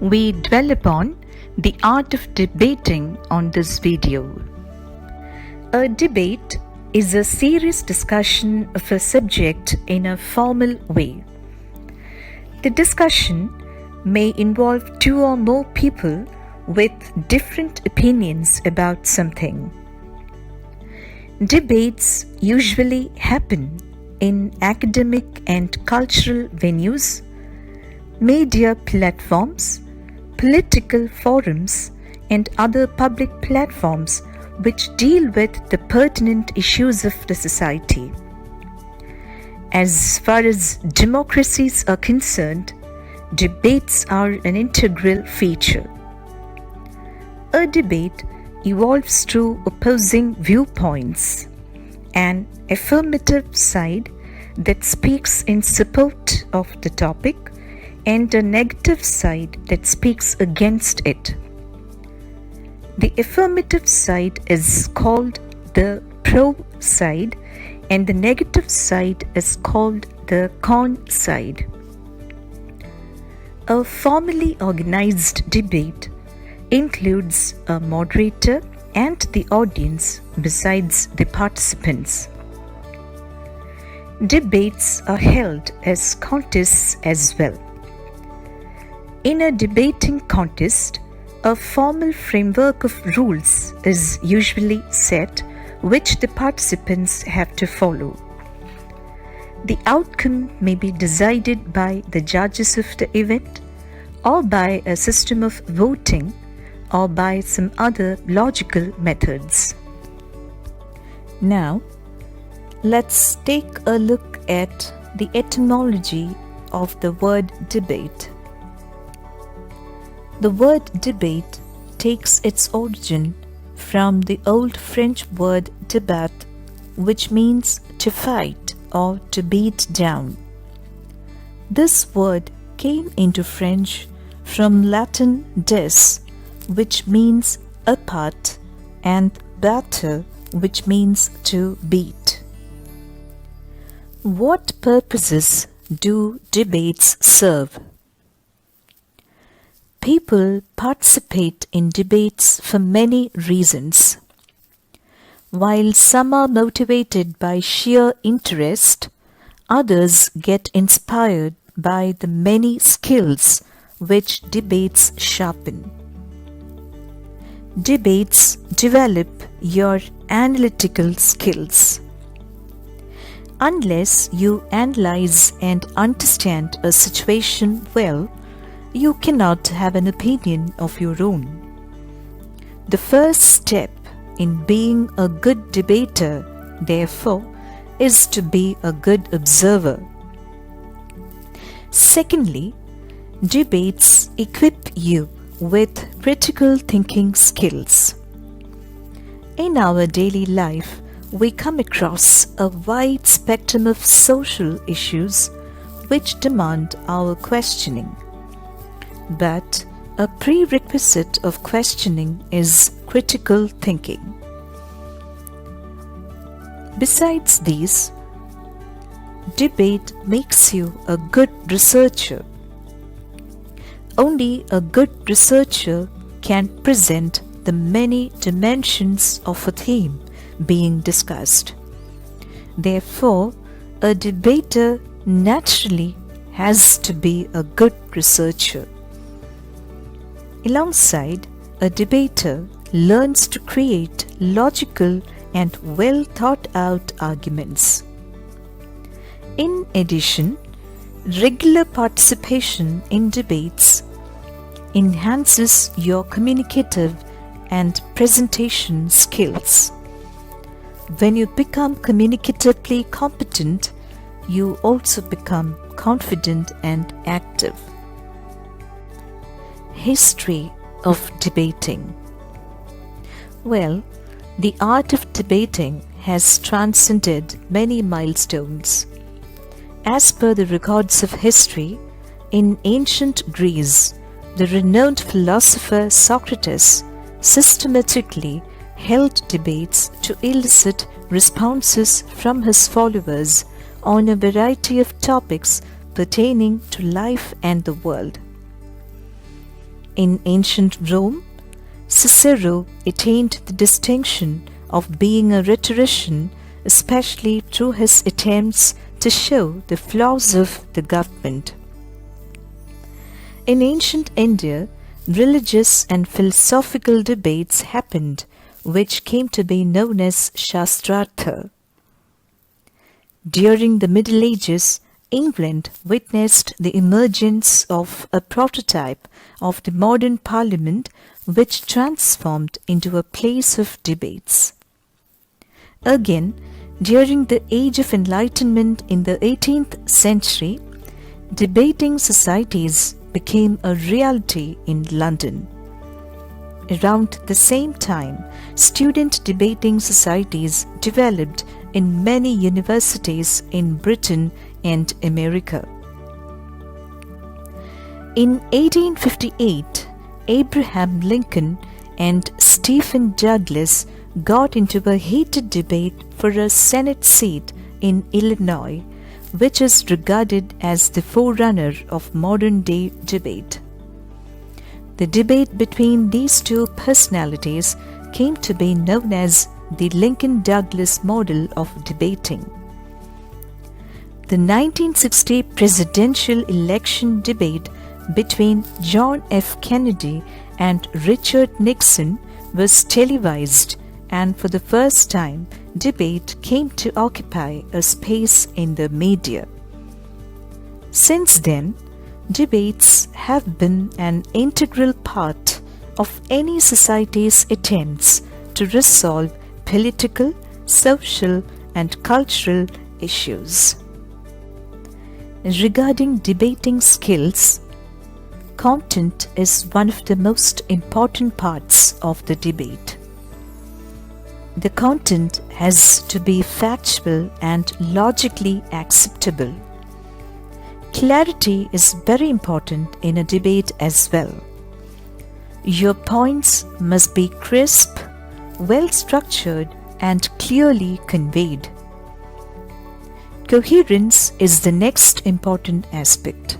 we dwell upon the art of debating on this video. A debate is a serious discussion of a subject in a formal way. The discussion may involve two or more people with different opinions about something. Debates usually happen in academic and cultural venues, media platforms, political forums, and other public platforms which deal with the pertinent issues of the society. As far as democracies are concerned, debates are an integral feature. A debate evolves through opposing viewpoints, an affirmative side that speaks in support of the topic and a negative side that speaks against it. The affirmative side is called the pro side and the negative side is called the con side. A formally organized debate includes a moderator and the audience besides the participants. Debates are held as contests as well. In a debating contest, a formal framework of rules is usually set which the participants have to follow. The outcome may be decided by the judges of the event, or by a system of voting, or by some other logical methods. Now, let's take a look at the etymology of the word debate. The word debate takes its origin from the Old French word débat, which means to fight or to beat down. This word came into French from Latin des, which means apart, and batter, which means to beat. What purposes do debates serve? People participate in debates for many reasons. While some are motivated by sheer interest, others get inspired by the many skills which debates sharpen. Debates develop your analytical skills. Unless you analyze and understand a situation well, you cannot have an opinion of your own. The first step in being a good debater, therefore, is to be a good observer. Secondly, debates equip you with critical thinking skills. In our daily life, we come across a wide spectrum of social issues which demand our questioning. But a prerequisite of questioning is critical thinking. Besides these, debate makes you a good researcher. Only a good researcher can present the many dimensions of a theme being discussed. Therefore, a debater naturally has to be a good researcher. Alongside, a debater learns to create logical and well thought out arguments. In addition, regular participation in debates enhances your communicative and presentation skills. When you become communicatively competent, you also become confident and active. History of debating. Well, the art of debating has transcended many milestones. As per the records of history, in ancient Greece, the renowned philosopher Socrates systematically held debates to elicit responses from his followers on a variety of topics pertaining to life and the world. In ancient Rome, Cicero attained the distinction of being a rhetorician, especially through his attempts to show the flaws of the government. In ancient India, religious and philosophical debates happened, which came to be known as Shastrartha. During the Middle Ages, England witnessed the emergence of a prototype of the modern parliament which transformed into a place of debates. Again, during the Age of Enlightenment in the 18th century, debating societies became a reality in London. Around the same time, student debating societies developed in many universities in Britain and America. In 1858, Abraham Lincoln and Stephen Douglas got into a heated debate for a Senate seat in Illinois, which is regarded as the forerunner of modern-day debate. The debate between these two personalities came to be known as the Lincoln-Douglas model of debating. The 1960 presidential election debate between John F. Kennedy and Richard Nixon was televised, and for the first time, debate came to occupy a space in the media. Since then, debates have been an integral part of any society's attempts to resolve political, social, and cultural issues. Regarding debating skills, content is one of the most important parts of the debate. The content has to be factual and logically acceptable. Clarity is very important in a debate as well. Your points must be crisp, well structured, and clearly conveyed. Coherence is the next important aspect.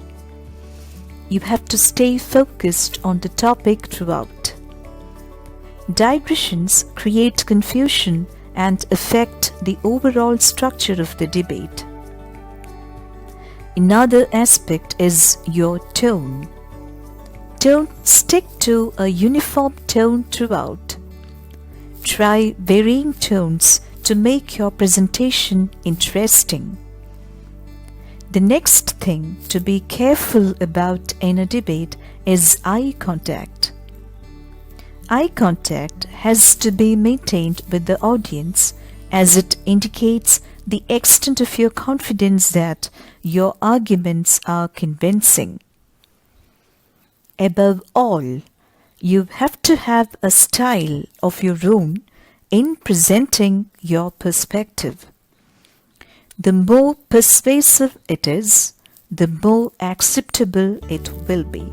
You have to stay focused on the topic throughout. Digressions create confusion and affect the overall structure of the debate. Another aspect is your tone. Don't stick to a uniform tone throughout. Try varying tones to make your presentation interesting. The next thing to be careful about in a debate is eye contact. Eye contact has to be maintained with the audience as it indicates the extent of your confidence that your arguments are convincing. Above all, you have to have a style of your own in presenting your perspective. The more persuasive it is, the more acceptable it will be.